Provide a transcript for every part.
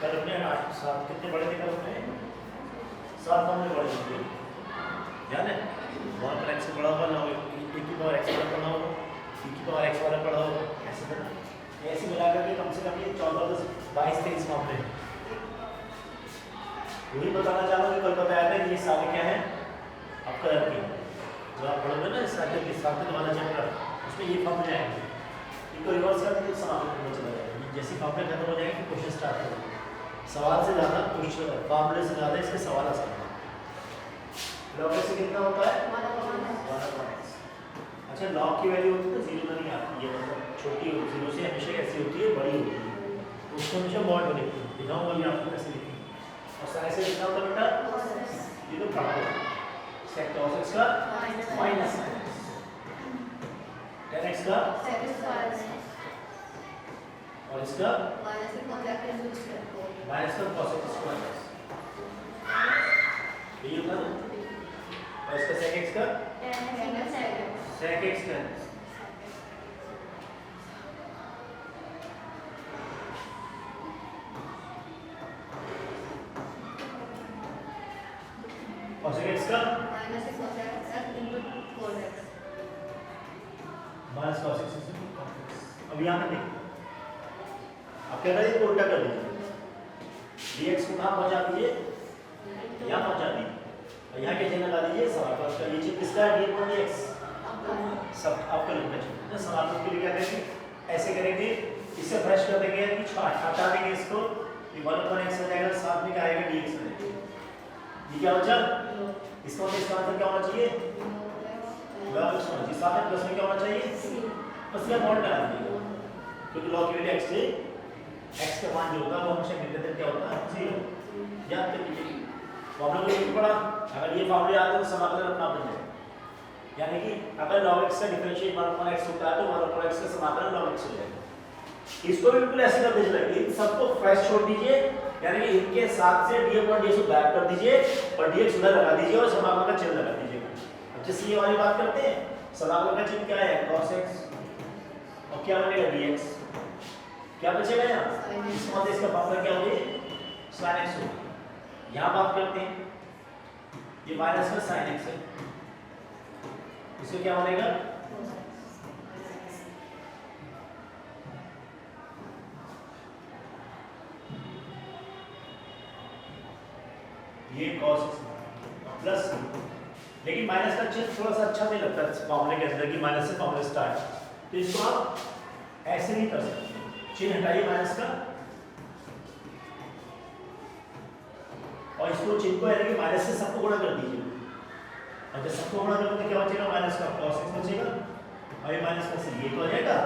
कल अपने 8 7 कितने बड़े थे कल अपने 7 फॉर्मूले बड़े होंगे ध्यान है 1 पर x बड़ा होगा ना e की पावर x वाला पढ़ा होगा e की पावर x वाला पढ़ा होगा ऐसे ना ऐसे मिलाकर के कम से कम ये 14 22 23 मामले हैं। वही बताना चाह रहा हूँ कि कल बताया था कि ये सारे क्या है आपका जो आप पढ़ोगे ना सार्थक वाला चैप्टर उसमें ये फॉर्मूले आएंगे इनको रिवर्स कर देंगे तो समाप्त होना चला जाएगा। जैसे फॉर्मूले खत्म हो जाएंगे क्वेश्चन स्टार्ट करेंगे सवाल से ज़्यादा क्वेश्चन फॉर्मूले से ज़्यादा इसके सवाल आसान है। लॉग से कितना होता है 1/x। अच्छा लॉग की वैल्यू होती है तो 0 नहीं आती है मतलब छोटी होती है 0 से हमेशा कैसी होती है बड़ी होती है तो उसको हमेशा मॉड में लिखते हैं दिखाऊंगा मैं आपको कैसे लिखेंगे और साइन से कितना होता है बेटा ये तो पढ़ा है sec cos x का माइनस tan x का और इसका माइनस का cos x स्क्वायर यही होता है और इसका sec x का sec x का cos x का माइनस cos x अब यहाँ पे देखिए अब क्या करिए तो उल्टा कर दीजिए dx को कहाँ पहुँचा दीजिए यहाँ पहुँचा दीजिए और यहाँ क्या चिन्ह लगा दीजिए समाकलन का ये चिन्ह किसका है dx सब आपका लिखना चाहिए समाकलन के लिए क्या करेंगे ऐसे करेंगे इससे फ्रेश कर देंगे कि हटा देंगे इसको ये 1/x हो जाएगा साथ में क्या आएगा dx हो जाएगा ये क्या बचा इसका इसका आंसर क्या होना चाहिए लॉग x होना चाहिए साथ में प्लस में क्या होना चाहिए बस ये मॉड करा दीजिएगा क्योंकि लॉग की वैल्यू x से x का मान जो होगा वो हमेशा निर्धारित क्या होता है 0 याद कर लीजिए फॉर्मूला को लिख पड़ा अगर ये फॉर्मूला याद है तो समाकलन अपना बन जाएगा यानी कि अगर log x का डिफरेंशिएट 1/x होता है तो 1/x का समाकलन log x हो जाएगा। इसको भी बिल्कुल ऐसे कर दीजिए इन सबको फ्रेश छोड़ दीजिए यानी कि इनके साथ से d/dx को बैक कर दीजिए और dx उधर लगा दीजिए और समाकलन का चिन्ह लगा दीजिए। अब जैसे ये वाली बात करते हैं समाकलन का चिन्ह क्या है cos x और क्या बनेगा dx क्या बचेगा यहाँ इस मतलब इसका फॉर्मूला क्या होगी sin x होगी। यहाँ बात करते हैं ये माइनस में sin x है इसको क्या बनेगा ये cos x प्लस लेकिन माइनस का चिन्ह थोड़ा सा अच्छा नहीं लगता फॉर्मूले के अंदर कि माइनस से फॉर्मूला स्टार्ट तो इसको आप ऐसे नहीं कर सकते चिन्ह हटाइए माइनस का और इसको चिन्ह को यानी कि माइनस से सबको गुणा कर दीजिए और जब सबको गुणा करोगे तो क्या बचेगा माइनस का cos x बचेगा और ये माइनस का c ये तो हो जाएगा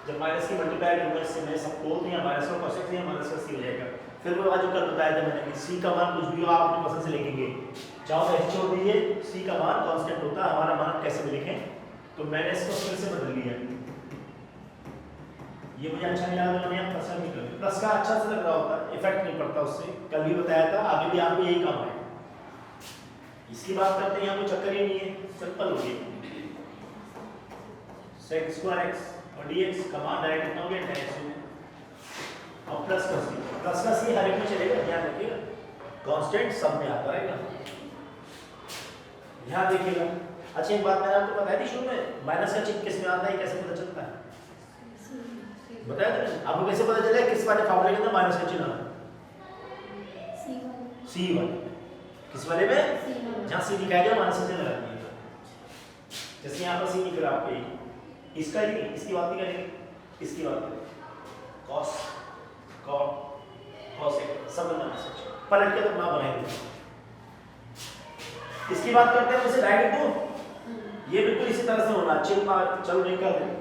जब माइनस की मल्टीप्लाई करूंगा इससे मैं सबको तो यहाँ माइनस का cos x या माइनस का c हो जाएगा। फिर वो जो कल बताया था मैंने कि c का मान कुछ भी हो आप अपनी पसंद से लिखेंगे चाहो तो छोड़ दीजिए c का मान कांस्टेंट होता है हमारा मान कैसे भी लिखें तो मैंने इसको फिर से बदल दिया ये मुझे अच्छा नहीं लगा तो मैंने प्लस नहीं कर दिया प्लस का अच्छा से लग रहा होता है इफेक्ट नहीं पड़ता उससे कल भी बताया था आगे भी आपको यही काम है इसकी बात करते हैं यहाँ कोई चक्कर ही नहीं है सिंपल हो गया sec स्क्वायर x और dx का मान डायरेक्ट कितना हो गया tan x और प्लस का c हर एक में चलेगा ध्यान रखिएगा कांस्टेंट सब में आता रहेगा ध्यान देखिएगा। अच्छा एक बात मैंने आपको बताई थी शुरू में माइनस का चिन्ह किस में आता है कैसे पता चलता है बताया था आपको कैसे पता चलेगा किस वाले फॉर्मूले के अंदर माइनस का चिन्ह आता है सी वाले किस वाले में जहां सी लिखा गया माइनस का चिन्ह लगा दीजिएगा जैसे यहां पर सी लिख रहा आपके इसका ही इसकी बात नहीं करेंगे इसकी बात करें cos cos सब माइनस पलट के तो ना बनाएंगे इसकी बात करते हैं उसे डायरेक्ट दो ये बिल्कुल इसी तरह से होना चिन्ह चलो नहीं कर दें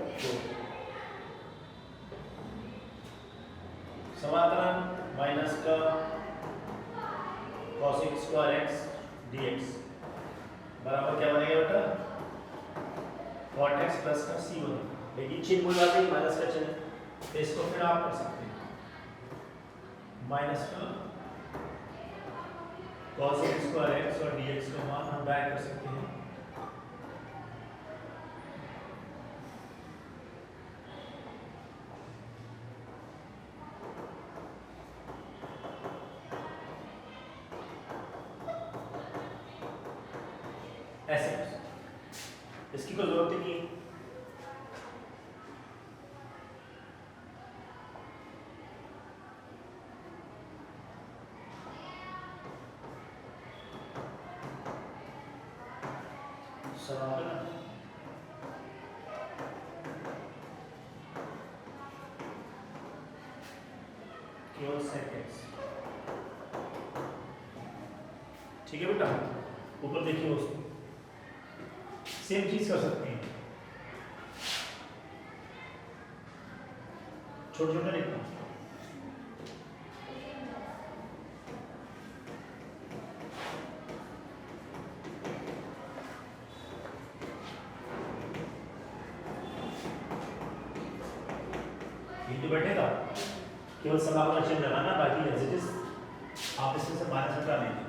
समाकलन माइनस का cos स्क्वायर x dx बराबर क्या बनेगा बेटा cot x प्लस का c बनेगा लेकिन चिन्ह भूल जाते हैं माइनस का चिन्ह तो इसको फिर आप कर सकते हैं माइनस का cos स्क्वायर x और dx का मान हम बैक कर सकते हैं किसी को जरूरत ही नहीं है। समापन केवल सेकेंड्स। ठीक है बेटा, ऊपर देखिए उसको सेम चीज कर सकते हैं, छोटे छोटे लिखना। ये तो बैठेगा, केवल समापन चिन्ह लगाना, बाकी एज इट इज आप इसमें से माइनस हटा लेंगे।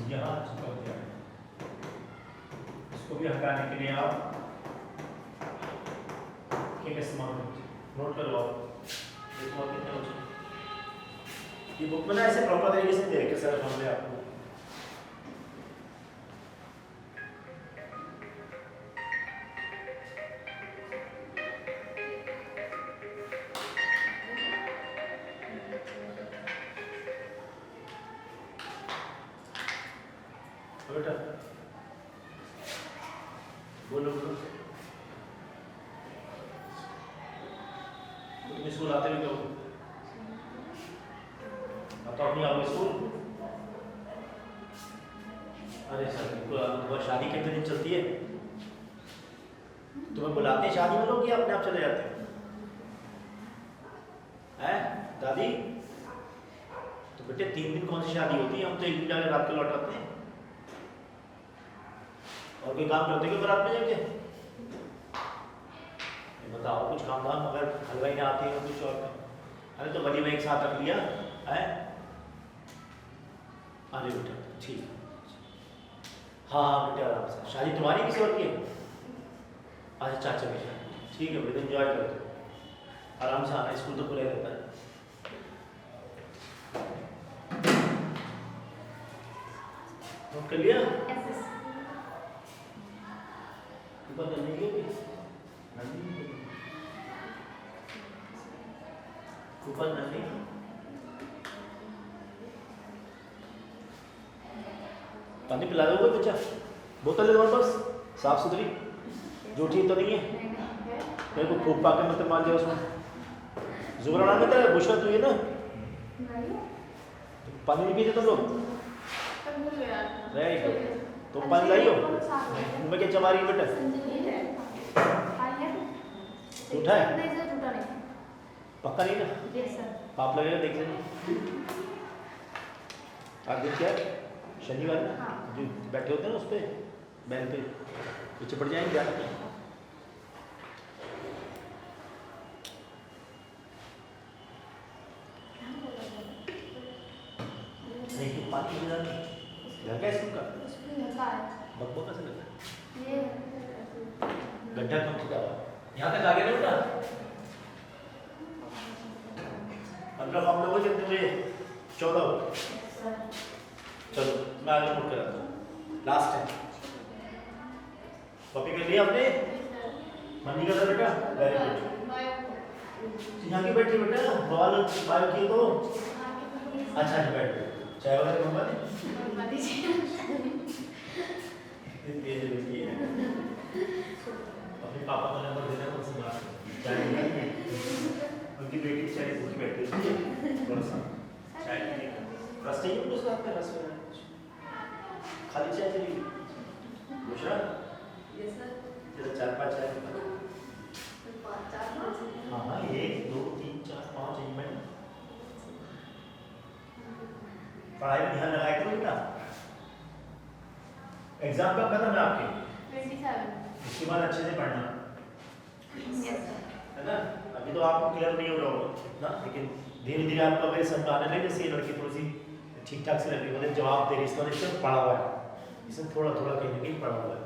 यहाँ चिपक गया है, इसको भी हटाने के लिए आप क्या इस्तेमाल करें, नोट करो आप। देखो आप कितने बचे। ये बुक में ना ऐसे प्रॉपर तरीके से दे रखे सर हमने आपको। बेटा बोलो बोलो, तुम स्कूल आते भी करो, तो अपनी आओ स्कूल। अरे सर बिल्कुल, शादी कितने दिन चलती है? तुम्हें बुलाते हैं शादी में लोग, या अपने आप चले जाते हैं दादी? तो बेटे 3 दिन कौन सी शादी होती है? हम तो 1 दिन जाके रात को लौट आते हैं। और कोई काम करते क्यों बारात में जाके? बताओ कुछ काम धाम, अगर हलवाई ना आती है कुछ और काम। अरे तो वलीमा एक साथ रख लिया है। अरे बेटा ठीक है, हाँ बेटा आराम से। शादी तुम्हारी किसी और की है? अच्छा चाचा की शादी, ठीक है बेटा, एंजॉय करो, आराम से आना, स्कूल तो खुला रहता है। नोट कर लिया? ऊपर करने के लिए ऊपर नहीं, पानी पिला दो कोई बच्चा, बोतल है तुम्हारे पास साफ सुथरी, जूठी तो नहीं है? मेरे को फूक पाके मत मार दिया उसमें। जुबरा नाम है बुशरा तू, ये ना पानी नहीं पीते तुम लोग? वेरी गुड, तुम पानी लाई हो? तुम्हें क्या चमारी है बेटा? झूठा है? पक्का नहीं ना? पाप लगेगा, देख लेना। आप देखिए शनिवार जो बैठे होते हैं ना उस पर बैल पे पीछे पड़ जाएंगे, ध्यान रखें। नहीं पानी की जरूरत नहीं, घर का इसका बकबक कैसे लगता है? गड्ढा कम छुटा हुआ, यहाँ तक आगे नहीं उठा। 15 फॉर्म लोगों जितने में 14 हो। चलो मैं आगे नोट कराता हूँ, लास्ट है। कॉपी कर लिया आपने? मनी का था बेटा, वेरी गुड। यहाँ की बैठी बेटा, बॉल बायो की तो अच्छा नहीं बैठ गए। चाय वाले मंगवा दे, तेज लगी है। अपने पापा का नंबर देना, उनसे बात चाय उनकी बेटी चाय भूखी बैठी है, थोड़ा सा चाय पीने का रस चाहिए उनको, साथ में रस में खाली चाय चलेगी? बुशरा यस सर, 4-5 चाय। हाँ हाँ 1 2 3 4 5 चाहिए मैडम। पढ़ाई में ध्यान लगाए करो बेटा। एग्जाम कब खत्म है आपके? 27। इसके बाद अच्छे से पढ़ना है ना। अभी तो आपको क्लियर नहीं हो रहा होगा ना, लेकिन धीरे धीरे आपको अगर समझ आने लगे, जैसे ये लड़की थोड़ी सी ठीक ठाक से लग रही है, मतलब जवाब दे रही है, इसका इसमें पढ़ा हुआ है, इसमें थोड़ा थोड़ा कहीं ना कहीं पढ़ा हुआ है।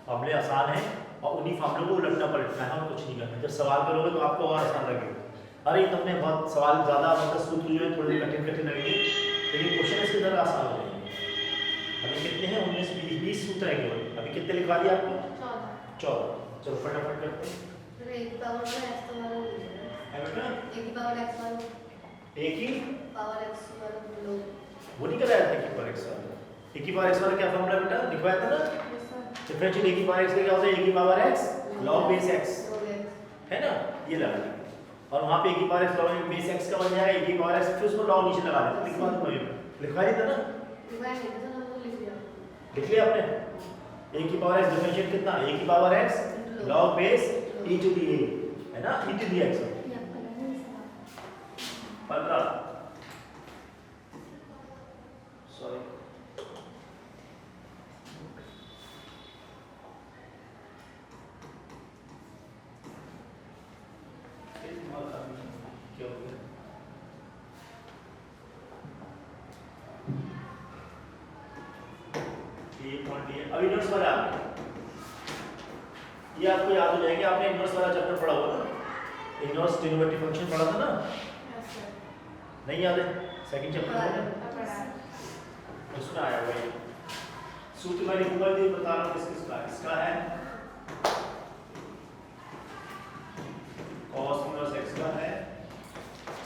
फॉर्मूले आसान है और उन्हीं फॉर्मूलों को उलटना पलटना है और कुछ नहीं करना। जब सवाल करोगे तो आपको और आसान लगेगा, अरे ये तुमने बहुत सवाल ज़्यादा मतलब सूत्र जो है थोड़े कठिन कठिन लगेंगे, लेकिन क्वेश्चन इसके अंदर आसान हो जाएंगे। अभी कितने हैं? 19 20 सूत्र है केवल। अभी कितने लिखवा दिए आपको? 14। चलो फटाफट करते हैं। एक की पावर x तो वाला है बेटा? एक की पावर x वाला एक ही पावर x वाला लोग वो नहीं कराया था कि पावर x वाला। एक की पावर x वाला क्या फॉर्मूला बेटा लिखवाया था ना? डिफरेंशियल एक की पावर x का क्या होता है? एक की power x log base x है ना, ये लगा लिया। और वहां पे एक की power x log base x का बन जाएगा एक की पावर x, फिर उसको log नीचे लगा देते। लिखवा दूंगा ये लिखवा दिया था ना? लिख लिया आपने? एक की पावर x डिफरेंशियल कितना? एक की power x log base e to the a है ना, e to the x 15 sorry क्या हो गया? अभी इनवर्स वाला ये आपको याद हो जाएगा, आपने इनवर्स वाला चैप्टर पढ़ा होगा ना, इनवर्स ट्रिग्नोमेट्री फंक्शन पढ़ा था ना? नहीं याद है? सेकंड चैप्टर में उसमें आया हुआ है सूत्र। मैं लिखूंगा ये बता रहा हूँ किस किसका इसका है cos इनवर्स x का है।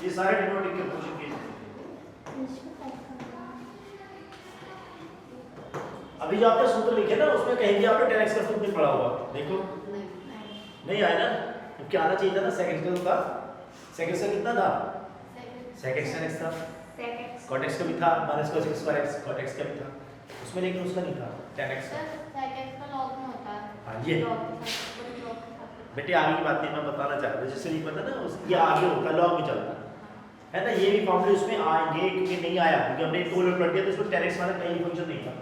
ये सारे ट्रिग्नोमेट्री के फंक्शन के अभी जो आपने सूत्र लिखे ना उसमें कहीं भी आपने tan x का सूत्र नहीं पढ़ा होगा। देखो नहीं आया ना, क्या आना चाहिए था ना? सेकंड का सेकंड का कितना था? सेकंड x था, cot x का भी था, माइनस cos x पर x cot x का भी था उसमें, लेकिन उसका नहीं था tan x का। सेकंड का लॉग में होता है। हां ये बेटे आगे की बात नहीं मैं बताना चाह रहा था, जैसे नहीं पता ना ये आगे होता लॉग में चलता है ना। ये भी फॉर्मूले उसमें आएंगे क्योंकि नहीं आया क्योंकि हमने टू उलट पलट दिया तो इसमें tan x वाला कहीं फंक्शन नहीं था।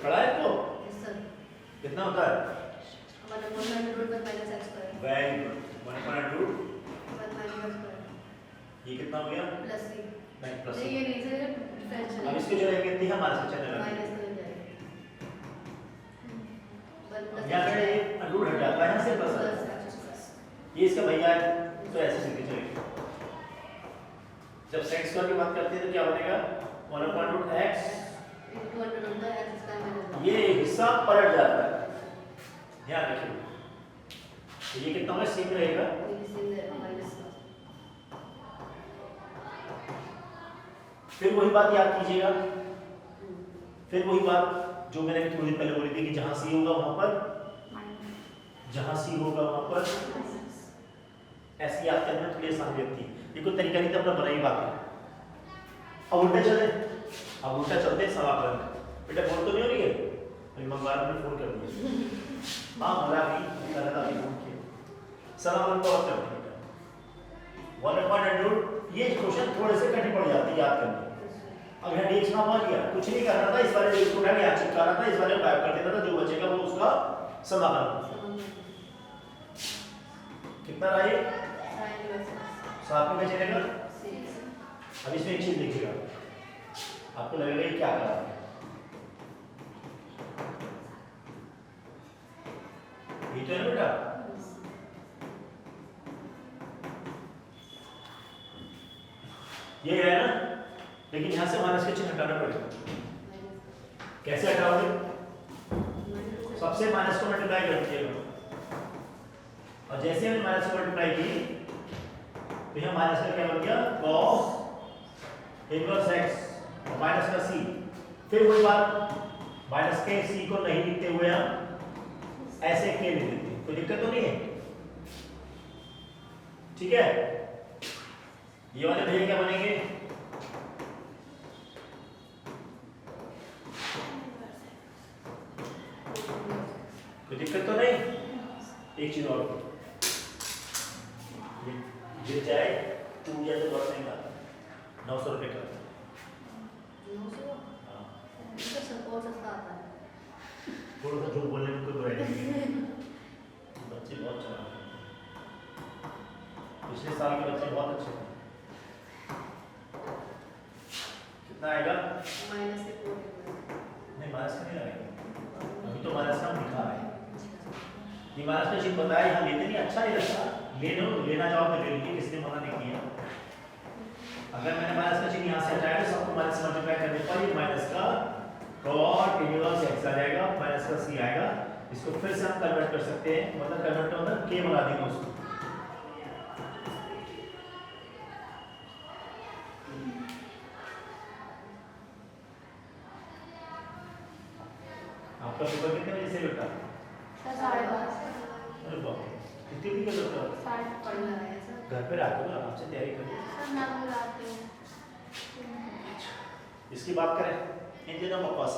पढ़ा है तो कितना होता है? 1 minus x square very good 1 root 1 minus x ये कितना हो गया? प्लस c नहीं प्लस नहीं ये नहीं सर डिफरेंशियल अब इसको जो है कितनी है हमारे से चलने लगा माइनस कर जाएगा यहाँ पे रूट हट जाता है यहाँ से प्लस ये इसका भैया है तो ऐसे सीधे चलेगा। जब सेक्स स्क्वायर की बात करते हैं तो क्या बनेगा? 1/√x ये हिस्सा पलट जाता है, ध्यान रखिए। तो ये कितना होगा? सेम रहेगा। फिर वही बात याद कीजिएगा, फिर वही बात जो मैंने थोड़ी देर पहले बोली थी कि जहां सी होगा वहां पर ऐसी याद करना थोड़ी आसान रहती है। ये कोई तरीका नहीं था, अपना बनाई बात है। अब उल्टा चलते समाकलन बेटा फोन तो नहीं हो रही है? अभी मंगवार ने फोन कर दिया हाँ मला भी कर रहा था अभी फोन किया समाकलन को और करते हैं 1/√। ये क्वेश्चन थोड़े से कठिन पड़ जाती है याद करने। अब यहाँ dx ना मान लिया, कुछ नहीं करना था, इस बारे dx को उठा के यहाँ चिपकाना था, इस बारे में गायब कर देना था, जो बचेगा वो उसका समाकलन। कितना रहा ये? साथ में चलेगा। अब इसमें एक चीज देखिएगा, आपको लगेगा ये क्या कर रहा है। ये तो है बेटा, ये है ना, लेकिन यहां से माइनस का चिन्ह हटाना पड़ेगा। कैसे हटाओगे? सबसे माइनस को मल्टीप्लाई कर दीजिएगा और जैसे हमने माइनस को मल्टीप्लाई की तो यहाँ माइनस का क्या बन गया cos इनवर्स x और माइनस का c। फिर वही बात, माइनस के c को नहीं लिखते हुए हम ऐसे के लिख देते हैं, कोई दिक्कत तो नहीं है? ठीक है, ये वाले भैया क्या बनेंगे? कोई दिक्कत तो नहीं? एक चीज और, ये चाहे टू या तो बहुत महंगा 900 रुपये का। 900 हाँ, तो सपोर्ट सस्ता आता है। थोड़ा सा झूठ बोलने में कोई बुराई नहीं। बच्चे बहुत चला, पिछले साल के बच्चे बहुत अच्छे थे। कितना आएगा? माइनस से 4 नहीं, माइनस का नहीं लगेगा, अभी तो माइनस का दिखा रहा है। ये माइनस का चिन्ह बताया, यहाँ लेते नहीं, अच्छा नहीं लगता, लेना चाहो तो ले लीजिए, किसने मना नहीं किया। अगर मैंने माइनस का चिन्ह यहाँ से हटाया तो सबको माइनस से मल्टीप्लाई करने पर ये माइनस का cot इनवर्स x आ जाएगा, माइनस का c आएगा। इसको फिर से हम कन्वर्ट कर सकते हैं, मतलब कन्वर्ट मतलब k बना देंगे उसको। आपका पेपर कितने बजे से बेटा? 5:30 अरे बाप रे, कितनी भी कर सकते हो? 60 पढ़ना है सर। घर पे रात को आराम से तैयारी करिए। सर नाम बुलाते हैं। इसकी बात करें, इन दिनों बकवास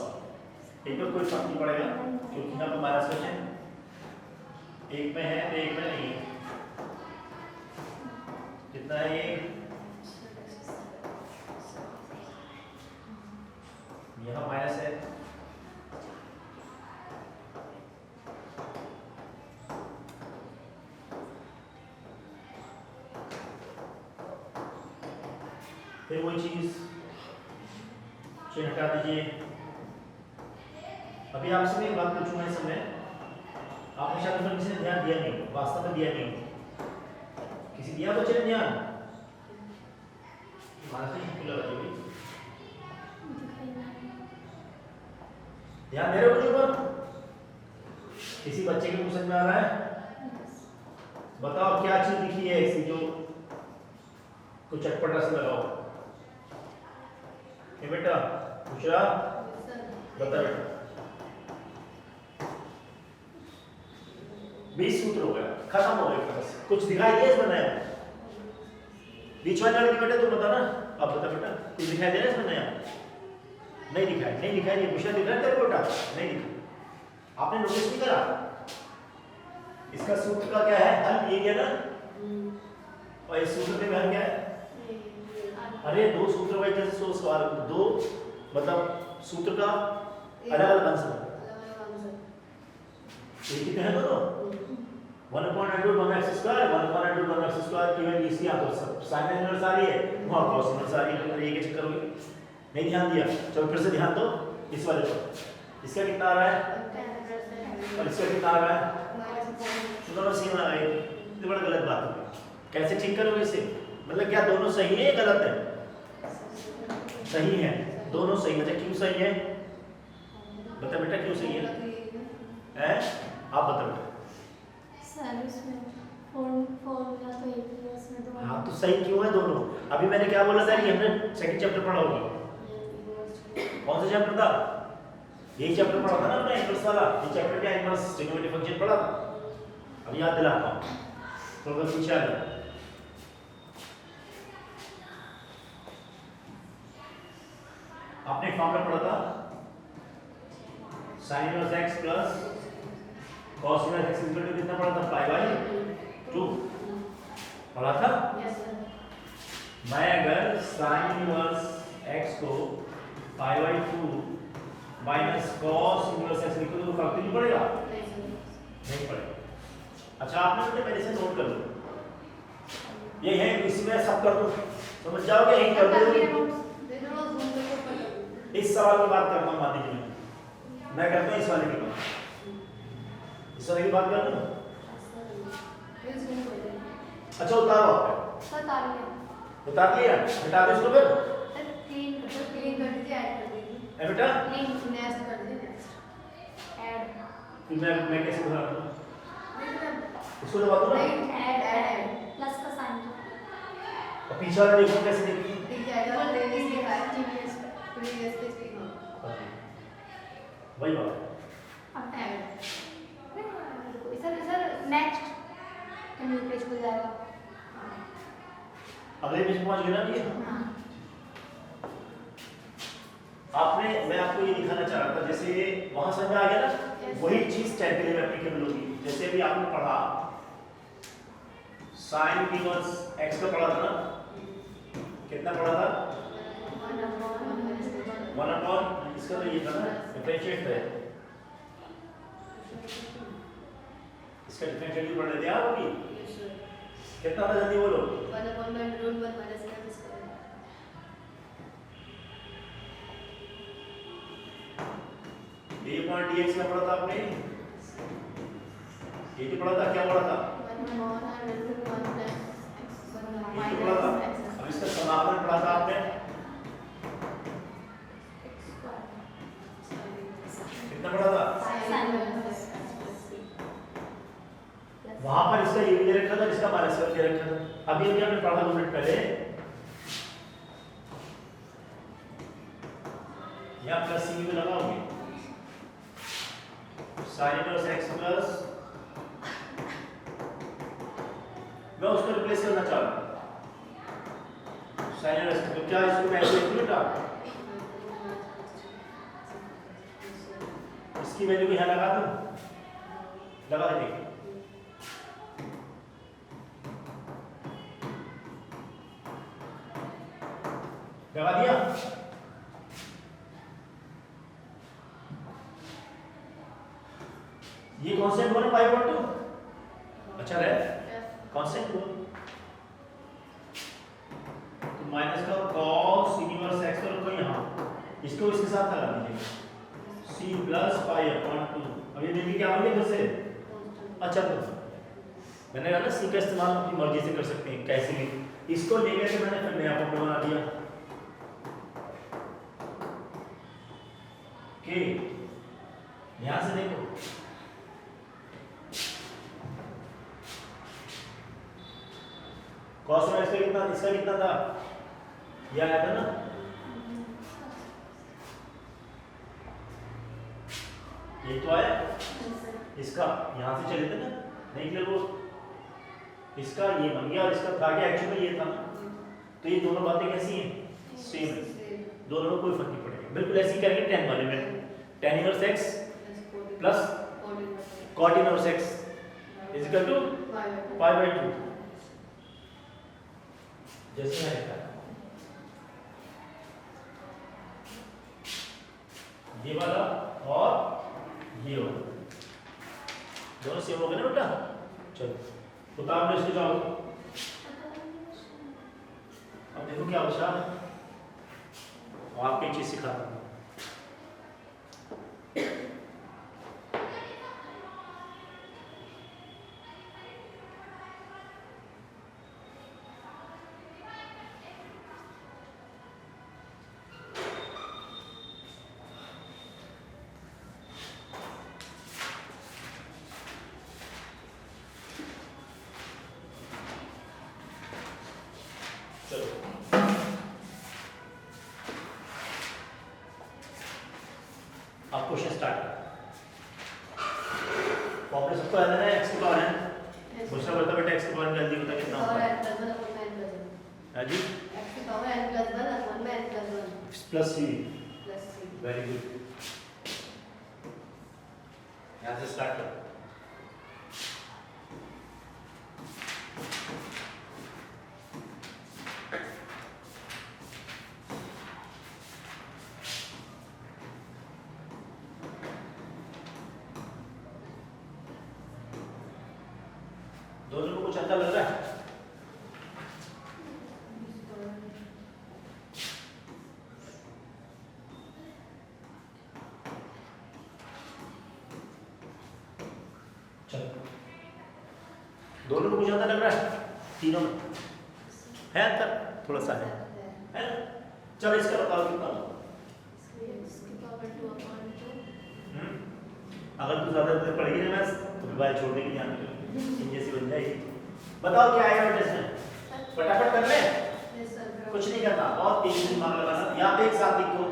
एक में कोई फर्क नहीं पड़ेगा, क्योंकि यहाँ पर माइनस का चिन्ह एक में है तो एक में नहीं है। कितना है ये? यहाँ माइनस है, फिर वही चीज चिन्ह हटा दीजिए। अभी आपसे मैं एक बात पूछूंगा इस समय, आपने शायद ऊपर किसी ने ध्यान दिया नहीं, वास्तव में दिया नहीं, किसी दिया बच्चे ने ध्यान? ध्यान दे रहे हो मुझे ऊपर? किसी बच्चे के समझ में आ रहा है? बताओ क्या चीज लिखी है ऐसी जो कुछ चटपटा से लगाओ। ये बेटा पूछा, बता बेटा। 20 सूत्र हो गया, खत्म हो गया, बस कुछ दिखाई दिया इसमें नया? बीच वाले लड़के बेटा तुम बता ना, अब बता बेटा, कुछ दिखाई दे रहा है इसमें नया? नहीं दिखाई, नहीं दिखाई, ये पूछना दिख रहा है तेरे को बेटा? नहीं दिखा, आपने नोटिस नहीं करा? इसका सूत्र का क्या है? हल ये गया ना, और इस सूत्र में हल क्या है? अरे दो सूत्र भाई, जैसे सो सवाल दो मतलब सूत्र का अलग अलग आंसर, एक ही तो है दोनों। 1/√1x², 1/√1x² की वैल्यू इसकी यहाँ तो सब साइन इनवर्स आ रही है, वहाँ cos इनवर्स आ रही है, तो ये के चक्कर हो गए। नहीं ध्यान दिया, चलो फिर से ध्यान दो इस वाले पर। इसका कितना आ रहा है और इसका कितना आ रहा है? दोनों सेम आ रहे हैं, तो बड़ा गलत बात है। कैसे ठीक करोगे इसे? मतलब क्या दोनों सही है या गलत है? सही है, दोनों सही है। क्यों सही है? बता बेटा क्यों सही है? हैं? आप बता बेटा। सर इसमें फॉर्मूला तो एक ही है, इसमें तो हाँ तो सही क्यों है दोनों? अभी मैंने क्या बोला था कि हमने सेकंड चैप्टर पढ़ा होगा। कौन सा चैप्टर था? यही चैप्टर पढ़ा था ना अपना इनवर्स वाला। ये चैप्टर क्या इनवर्स ट्रिग्नोमेट्रिक फंक्शन पढ़ा था। अब याद दिलाता हूँ, थोड़ा पीछे आ जाओ। आपने फॉर्मूला पढ़ा था sin inverse x plus cos inverse x equal to कितना पढ़ा था? π/2 पढ़ा था। मैं अगर sin इनवर्स x को π/2 माइनस cos इनवर्स x लिखूं तो फर्क नहीं पड़ेगा? नहीं पड़ेगा। अच्छा आपने मुझे पहले से नोट कर लो, ये है इसमें सब कर दो, समझ जाओगे? यही कर दो। इस सवाल की बात करता हूँ, मान लीजिए मैं करता हूँ इस वाले की बात, इस वाले की बात कर लूँ। अच्छा उतारो, आप उतार लिया, हटा दो इसको फिर। ए बेटा मैं कैसे बता दूँ? इसको दबा दो ना। प्लस का साइन और पीछे वाला देखो कैसे देखिए वही बात अब सर नेक्स्ट न्यू पेज खुल जाएगा। अगले पेज पे पहुंच गए ना ये हाँ आपने मैं आपको ये दिखाना चाह रहा था जैसे वहां समझ में आ गया ना Yes. वही चीज टेन के लिए एप्लीकेबल होगी जैसे अभी आपने पढ़ा sin इनवर्स x का पढ़ा था ना कितना पढ़ा था 1 अपॉन इसका तो ये था ना डिफरेंशिएट है इसका डिफरेंशिएट भी पढ़ लेते हैं आप अभी कितना था जल्दी बोलो ये पॉइंट dx में पढ़ा था आपने ये भी पढ़ा था क्या पढ़ा था ये भी पढ़ा था अब इसका समाकलन पढ़ा था आपने कितना पढ़ा था वहां पर इसका ये भी दे रखा था इसका माइनस दे रखा था अभी अभी हमने पढ़ा 2 मिनट पहले यहाँ प्लस सी में लगाओगे sin इनवर्स x प्लस मैं उसको रिप्लेस करना चाह रहा हूँ sin इनवर्स तो क्या इसको मैं ऐसे लिख लूँ इसकी वैल्यू भी यहाँ लगा दूँ लगा के देखिए लगा दिया ये कांस्टेंट बोले 5.2 अच्छा रहे कांस्टेंट बोल तो माइनस का cos इनवर्स x को रखो यहाँ इसको इसके साथ लगा दीजिए c प्लस 5/2 अब ये देखिए क्या होंगे इधर से अच्छा तो मैंने कहा ना c का इस्तेमाल अपनी मर्जी से कर सकते हैं कैसे भी इसको लेकर के मैंने फिर नया फॉर्मूला बना दिया कि ध्यान से देखो cos में इसका कितना था ये आया था ना ये तो आया इसका यहां से चले थे ना नहीं निकले वो इसका ये बन गया और इसका था क्या एक्चुअली ये था तो ये दोनों बातें कैसी हैं सेम है दोनों में कोई फर्क नहीं पड़ेगा बिल्कुल ऐसे ही करेंगे 10 वाले में tan inverse x plus cot inverse x is equal to 5/2 जैसे मैं लिखा ये वाला और ये वाला दोनों सेम हो गए ना बेटा चलो उतार दो इसको जाओ अब देखो क्या बचा है आपको एक चीज सिखाता हूँ चलो अब क्वेश्चन स्टार्ट फॉर्मूला सबको याद है ना x की पावर n दूसरा बता बेटा x की पावर n जल्दी बता कितना होगा हां जी प्लस c वेरी गुड यहां से स्टार्ट करो दोनों को कुछ अच्छा लग रहा है चलो दोनों को कुछ अच्छा लग रहा है तीनों में है अंतर थोड़ा सा है ना चलो इसका बताओ कितना अगर तू ज्यादा देर पढ़ेगी ना मैथ्स तो फिर भाई छोड़ने की नहीं आती जैसी बन जाएगी बताओ क्या आएगा टेस्ट में फटाफट कर ले कुछ नहीं करना, बहुत तेजी से दिमाग लगाना। यहाँ पे एक साथ लिखो,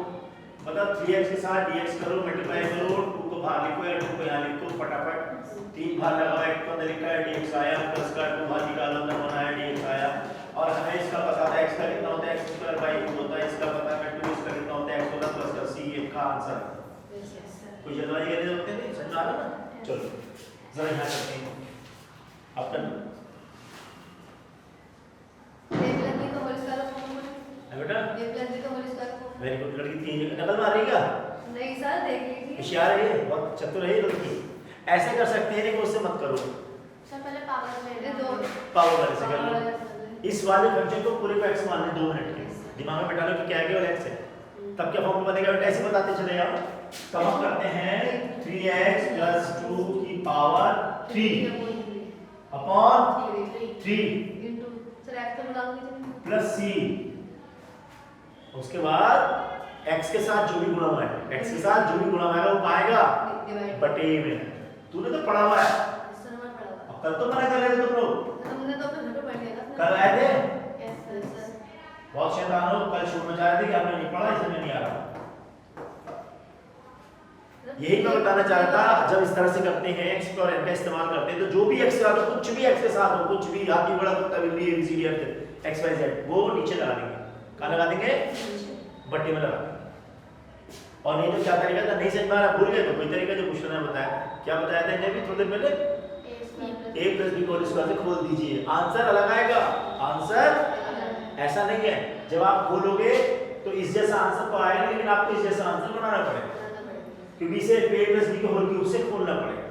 मतलब 3x के साथ dx करो, मल्टीप्लाई करो, 2 को बाहर लिखो या 2 को यहाँ लिखो, फटाफट 3 बाहर लगाओ, एक को अंदर लिखा है dx आया, प्लस का 2 बाहर निकालो, अंदर होना है dx आया। और हमें इसका पता था x का कितना होता है, x स्क्वायर बाई 2 होता है, इसका पता है 2 इसका कितना होता है, x होता है प्लस का c, एक का आंसर। कोई जल्दबाजी करने की जरूरत नहीं, समझ आ रहा है ना? चलो जरा यहाँ करते हैं अब करना है बेटा। वेरी गुड लड़की, 3 नकल मार रही क्या? नहीं सर, देख लीजिए। होशियार है ये, बहुत चतुर है ये लड़की। ऐसे कर सकते हैं, लेकिन उससे मत करो, सर पहले पावर में ये दो पावर वाले से कर लो। इस वाले फंक्शन को पूरे को x मान लें 2 मिनट के, दिमाग में बैठा लो कि क्या है केवल x है, तब क्या फॉर्मूला बनेगा बेटा, ऐसे बताते चले जाओ। तब हम करते हैं 3x + 2 की पावर 3 अपॉन 3 प्लस c, उसके बाद x के साथ जो भी गुणा हुआ है, x के साथ जो भी गुणा हुआ है वो पाएगा बटे में। तूने तो पढ़ा हुआ है, अब कल तो मना कर रहे थे तुम लोग, हमने तो अपने घर पे पढ़ लिया था। कल आए थे यस सर। बहुत शैतान हो, कल शोर मचा रहे थे कि आपने नहीं पढ़ा, इसलिए नहीं आ रहा। यही मैं बताना चाहता, जब इस तरह से करते हैं x और n का इस्तेमाल करते हैं, तो जो भी x के साथ हो, कुछ भी x के साथ हो, कुछ भी हाथी बड़ा कुत्ता बिल्ली ABCD x y z, वो नीचे लगा देंगे। कहाँ लगा देंगे? बट्टे में लगा देंगे। और नहीं तो क्या तरीका था, नहीं समझ में आ रहा, भूल गए तो कोई तरीका जो पूछना है बताया, क्या बताया था इन्हें भी थोड़ी देर पहले, a + b को स्क्वायर से खोल दीजिए, आंसर अलग आएगा। आंसर ऐसा नहीं है, जब आप खोलोगे तो इस जैसा आंसर तो आएगा, लेकिन आपको इस जैसा आंसर बनाना पड़ेगा, क्योंकि इसे a + b के होल क्यूब से खोलना पड़ेगा,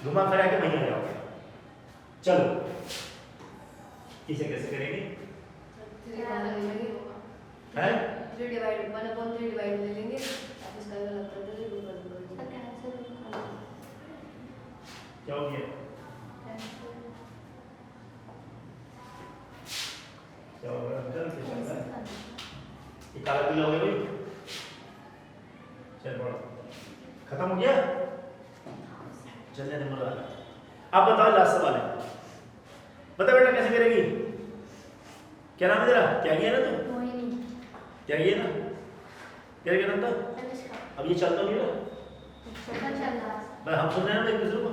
घुमा फिरा के वहीं आ जाओगे। चलो इसे कैसे करेंगे? हैं? 3 डिवाइड 1/3 डिवाइड ले लेंगे, आप इसका गलत कर देंगे, 2 कर देंगे। क्या हो गया? क्या हो गया? चल क्या चल रहा है? ये काला पीला हो गया भाई, चल पढ़ो, खत्म हो गया? चलने दे मुझे। अब बताओ लास्ट सवाल है, बता बेटा कैसे करेगी? क्या नाम है तेरा? त्यागी है ना तू? मोहिनी। त्यागी है ना? तेरा क्या नाम था? अनुष्का। अब ये चलता नहीं ना? छोटा चल रहा है। बस हम सुन रहे हैं ना एक दूसरे को।